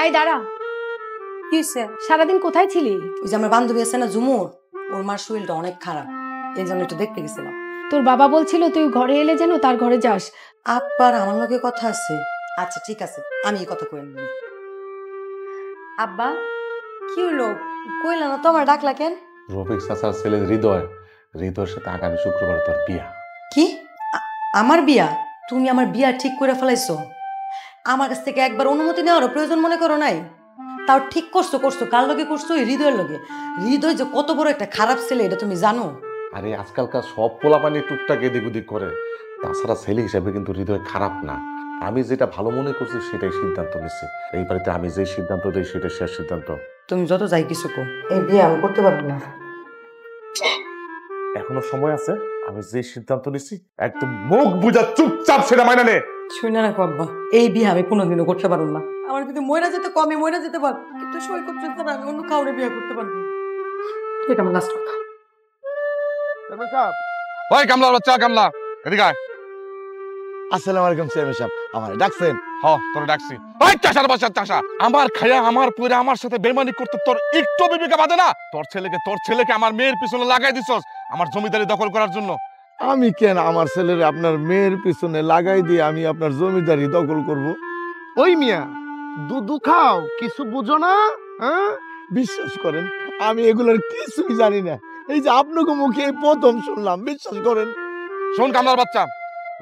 এই দাঁড়া, কি হইছে? সারাদিন কোথায় ছিলি? ওই যে আমার বান্ধবী আছে না ঝুমুর, ওর মার শরীরটা অনেক খারাপ, এই জন্য একটু দেখতে গেছিলাম। তোর বাবা বলছিল তুই ঘরে এলে যেন তার ঘরে যাস। আব্বার আমার লগে কথা আছে। আচ্ছা ঠিক আছে, আমি এই কথা কই নিবি। আব্বা কি হলো, কইলা না তো আমার ডাকলা কেন? রফিক চাচার ছেলে হৃদয়ের সাথে আগামী শুক্রবার তোর বিয়া। কি আমার বিয়া? তুমি আমার বিয়া ঠিক করে ফেলাইছো? আমার কাছ থেকে একবার অনুমতি নেওয়ারও প্রয়োজন মনে করো নাই? তাও ঠিক করছো কার লগে করছো? ওই হৃদয়ের লগে। হৃদয় যে কত বড় একটা খারাপ ছেলে এটা তুমি জানো? আরে আজকালকার সব পোলাপানি টুকটাক এদিক ওদিক করে, তাছাড়া ছেলে হিসাবে কিন্তু হৃদয় খারাপ না। আমি যেটা ভালো মনে করছি সেটাই সিদ্ধান্ত নিচ্ছি। এই বাড়িতে আমি যে সিদ্ধান্ত দিই সেটা শেষ সিদ্ধান্ত। তুমি যত যাই কিছু কো, এই বিয়ে আমি করতে পারবো না। এখনো সময় আছে, আমি যে সিদ্ধান্ত নিচ্ছি একদম মুখ বুঝা চুপচাপ সেটা মাইনা নে। শুনে রাখো আব্বা, এই বিয়ে আমি কোনোদিনও করতে পারবো না। আমার যদি মইরা যেতে কমে মইরা যেতে পার, কিন্তু সৈকত ছাড়া আমি অন্য কাউরে বিয়ে করতে পারবো। এটা আমার লাস্ট কথা। ওই কামলা বাচ্চা, কামলা এদিকে আয়। আসসালামু আলাইকুম চেয়ারম্যান সাহেব, আমার ডাকছেন? তোর ডাকছি। ওই চাষার বাসার চাষা, আমার খায়া আমার পুরে আমার সাথে বেমানি করতে তোর একটু বিবেকে বাদে না? তোর ছেলেকে আমার মেয়ের পিছনে লাগাই দিছস আমার জমিদারি দখল করার জন্য। আমি কেন আমার ছেলের আপনার মেয়ের পিছনে লাগাই দিয়ে আমি আপনার জমিদারি দখল করব? ওই মিয়া, দুধু খাও, কিছু বুঝো না? হ্যাঁ, বিশ্বাস করেন আমি এগুলোর কিছুই জানি না। এই যে আপনাকে মুখে প্রথম শুনলাম, বিশ্বাস করেন। শোন কামলার বাচ্চা,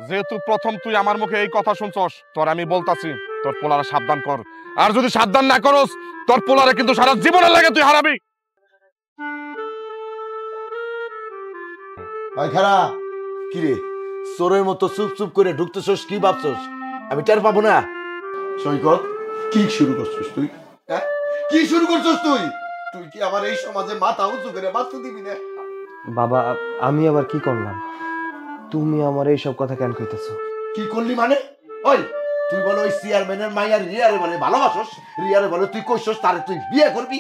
যেহেতু প্রথম তুই আমার মুখে এই কথা শুনছস, তোর আমি বলতাছি তোর পোলারে সাবধান কর। আর যদি সাবধান না করস, তোর পোলারে কিন্তু সারা জীবনের লাগে তুই হারাবি। ভাই খারা কিরে, চোরের মতো চুপ চুপ করে ঢুকতেছস, কি ভাবছস আমি টের পাবো না? সৈকত, কি শুরু করছিস তুই? হ্যাঁ, কি শুরু করছিস তুই? তুই কি আমার এই সমাজে মাথা উঁচু করে বাঁচতে দিবি না? বাবা, আমি আবার কি করলাম? তুমি আমার এইসব কথা কেন কইতেছো? কি করলি মানে? ওই তুই বলো ওই চেয়ারম্যানের মাইয়ার রিয়ারে বলে ভালোবাসস, রিয়ারে বলে তুই কইছস তারে তুই বিয়ে করবি।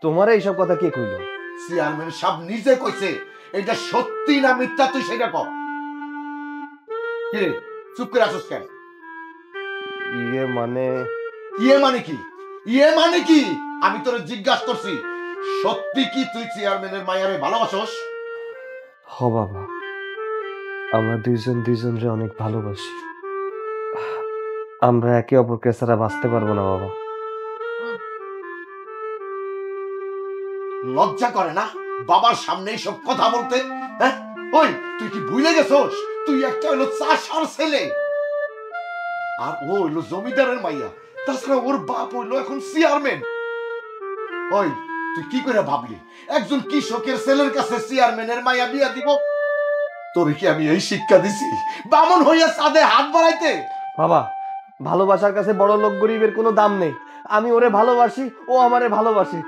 তোমার এইসব কথা কে কইলো? চেয়ারম্যান সব নিজে কইছে। এটা সত্যি না মিথ্যা তুই সেটা কর। কি রে, চুপ করে আসছ কেন? ইয়ে মানে কি? ইয়ে মানে কি? আমি তোরে জিজ্ঞাসা করছি, সত্যি কি তুই চেয়ারম্যানের মাইয়ারে ভালোবাসস? হ বাবা, আমরা দুইজনরে অনেক ভালোবাসি। আমরা একে অপরকে ছাড়া বাঁচতে পারবো না বাবা। লজ্জা করে না বাবার সামনে সব কথা বলতে? হ্যাঁ, ওই তুই কি ভুলে গেছস তুই একটা হলো চাষার ছেলে, আর ও হইলো জমিদারের মাইয়া। তাছাড়া ওর বাপ হইলো এখন চেয়ারম্যান। ওই তুই কি করে ভাবলি একজন কৃষকের ছেলের কাছে চেয়ারম্যানের মাইয়া বিয়া দিব? তোরে কি আমি এই শিক্ষা দিছি বামন হইয়া চাঁদে হাত বাড়াইতে? বাবা, ভালোবাসার কাছে বড় লোক গরিবের কোনো দাম নেই। আমি ওরে ভালোবাসি, ও আমারে ভালোবাসি।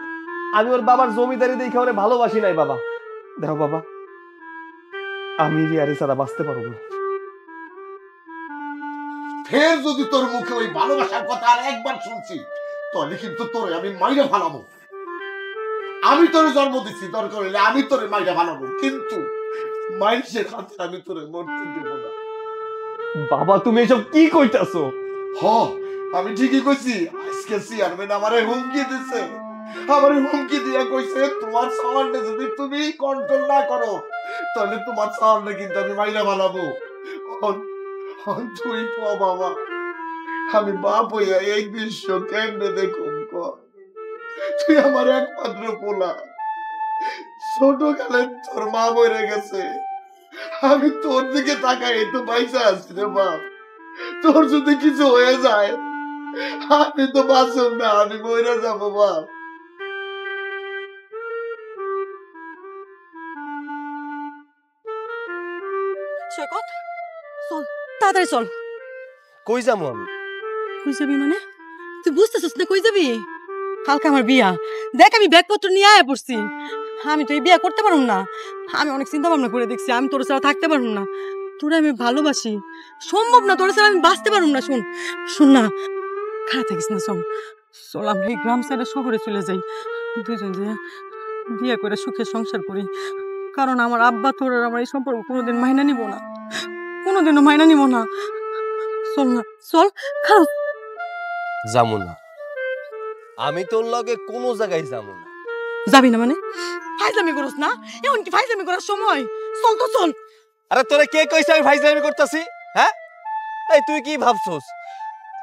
আমি ওর বাবার জমিদারি দেখে ওরে ভালোবাসি নাই বাবা। দেখো বাবা, আমি রিয়ারে ছাড়া বাঁচতে পারবো না। ফের যদি তোর মুখে ওই ভালোবাসার কথা আর একবার শুনছি, তাহলে কিন্তু তোরে আমি মাইরা ফালাবো। আমি তোরে জন্ম দিচ্ছি, দরকার হইলে আমি তোরে মাইরা ফালাবো, কিন্তু মানুষের হাতে আমি তোরে মরতে দেব না। বাবা, তুমি এসব কি কইতাছো? হ, আমি ঠিকই কইছি। আজকে চেয়ারম্যান আমারে হুমকি দিছে। আমারে হুমকি দিয়া কইছে তোমার সাউন্ডে যদি তুমি কন্ট্রোল না করো, তাহলে তোমার সাউন্ডে কিন্তু আমি মাইরা ফালাবো। তুই তো বাবা, আমি বাপ হইয়া এই দৃশ্য কেমনে দেখুন? তুই আমার একমাত্র পোলা। ছোটকালে তোর মা মরে গেছে, আমি তোর দিকে তাকাই তো পয়সা আছি রে বাপ। তোর যদি কিছু হয়ে যায় আমি তো বাঁচব না, আমি মরে যাবো বাপ। সৈকত চল, তাড়াতাড়ি চল। কই যাবো আমি? কই যাবি মানে? তুই বুঝতেছিস না কই যাবি? কালকে আমার বিয়া। দেখ আমি ব্যাগপত্র নিয়ে আয়া পড়ছি। আমি তো এই বিয়া করতে পারুম না। আমি অনেক চিন্তা ভাবনা করে দেখছি, আমি তোর ছাড়া থাকতে পারুম না। তোরে আমি ভালোবাসি, সম্ভব না তোর ছাড়া আমি বাঁচতে পারুম না। শোন না, খারাপ থাকিস না। চল আমরা এই গ্রাম ছেড়ে শহরে চলে যাই, দুজন যে বিয়ে করে সুখে সংসার করি। কারণ আমার আব্বা তোর আর আমার এই সম্পর্ক কোনোদিন মাইনা নিব না, কোনোদিনও মাইনা নিব না। চল না, চল। খারাপ যাবো না, আমি তোর লগে কোনো জায়গায় যাবো না। যাবি না মানে? ফাইজলামি করস না? এমন কি ফাইজলামি করার সময়? চল তো চল। আরে তোরে কে কইছে আমি ফাইজলামি করতেছি? হ্যাঁ, এই তুই কি ভাবছস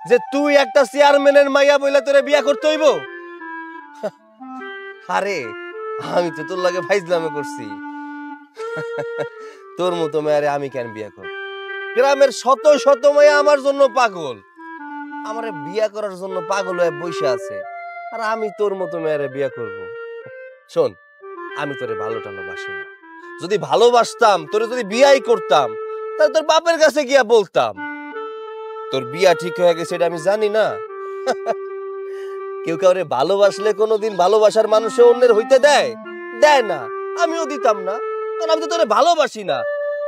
যে তুই একটা চেয়ারম্যানের মাইয়া বইলা তোরে বিয়া করতে হইব? আরে আমি তো তোর লগে ফাইজলামি করছি। তোর মতো মেয়ারে আমি কেন বিয়া করব? গ্রামের শত শত মাইয়া আমার জন্য পাগল, আমারে বিয়া করার জন্য পাগল হয়ে বসে আছে, আর আমি তোর মতো মেয়ারে বিয়া করব? শোন, আমি তোরে ভালো টালোবাসি না। যদি ভালোবাসতাম, তোরে যদি বিয়াই করতাম, তাহলে তোর বাপের কাছে গিয়া বলতাম তোর বিয়া ঠিক হয়ে গেছে। এটা আমি জানি না? কেউ কাউরে ভালোবাসলে কোনোদিন ভালোবাসার মানুষে অন্যের হইতে দেয়? দেয় না। আমিও দিতাম না, কারণ আমি তো তোরে ভালোবাসি না।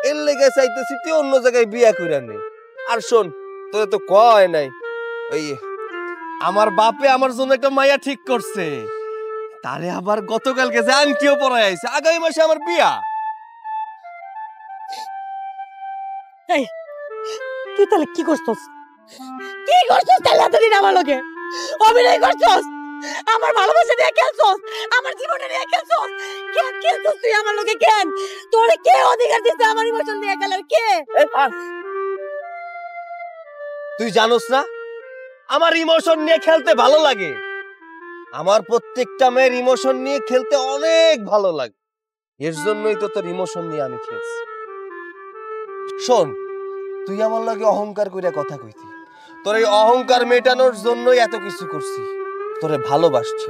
এর লেগে চাইতেছি তুই অন্য জায়গায় বিয়া কইরা নে। আর শোন, তোরে তো কয় নাই, ওই আমার বাপে আমার জন্য একটা মাইয়া ঠিক করছে, তারে আবার গতকালকে যে আংটিও পরাই আইছে, আগামী মাসে আমার বিয়া। এই তুই তাহলে কি করছস? কি করছস তাহলে এতদিন আমার লগে? অভিনয় করছস? আমার ভালোবাসা নিয়ে খেলছস? আমার জীবনে নিয়ে খেলছস? কেন খেলছস তুই আমার লগে? কেন তোরে কে অধিকার দিছে আমার ইমোশন নিয়ে খেলার? কে? তুই জানোস না আমার ইমোশন নিয়ে খেলতে ভালো লাগে? আমার প্রত্যেকটা মেয়ের ইমোশন নিয়ে খেলতে অনেক ভালো লাগে, এর জন্যই তো তোর ইমোশন নিয়ে আমি খেলছি। শোন, তুই আমার লাগে অহংকার কইরা কথা কইতি, তোর এই অহংকার মেটানোর জন্যই এত কিছু করছি। তোরে ভালোবাসছি,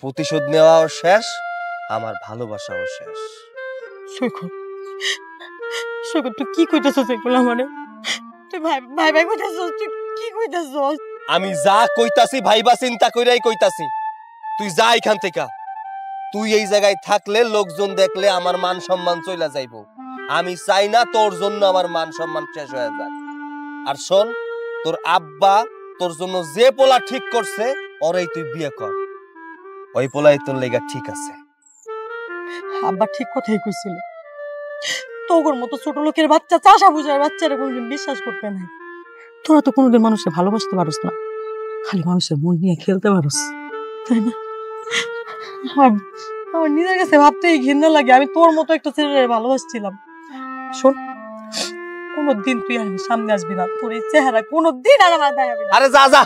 প্রতিশোধ নেওয়াও শেষ, আমার ভালোবাসাও শেষ। সৈকত, সৈকত তুই কি কইতাছস এগুলা? মানে তুই ভাই ভাই ভাই কইতাছস? তুই কি কইতাছস? আমি যা কইতাছি ভাইবা চিন্তা কইরাই কইতাছি। তুই যা এখান থেকে। তুই এই জায়গায় থাকলে লোকজন দেখলে আমার মান সম্মান চইলা যাইব। আমি চাই না তোর জন্য আমার মান সম্মান শেষ হয়ে যাক। আর শোন, তোর আব্বা তোর জন্য যে পোলা ঠিক করছে ওরেই তুই বিয়ে কর, ওই পোলাই তোর লেগা ঠিক আছে। আব্বা ঠিক কথাই কইছিল। তোর মতো ছোট লোকের বাচ্চা, চাষা বুঝার বাচ্চারা কোনোদিন বিশ্বাস করতে নাই। তোরা তো কোনোদিন মানুষকে ভালোবাসতে পারস না, খালি মানুষের মন নিয়ে খেলতে পারস, তাই না? আমার নিজের কাছে ভাবতেই ঘৃণা লাগে আমি তোর মতো একটা ছেলের ভালোবাসছিলাম। শোন, কোনোদিন তুই আমার সামনে আসবি না, তোর এই চেহারা কোনোদিন আর আমার দেখাবি না। আরে যা যা,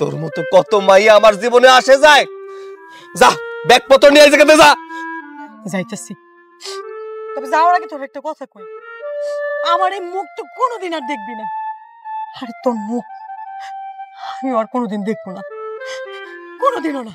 তোর মতো কত মাইয়া আমার জীবনে আসে যায়। যা, ব্যাগপত্র নিয়ে এই জায়গাতে যা। যাইতেছি, তবে যাওয়ার আগে তোর একটা কথা কই, আমার এই মুখ তো কোনোদিন আর দেখবি না। আরে তোর মুখ আমি আর কোনোদিন দেখবো না, কোনোদিনও না।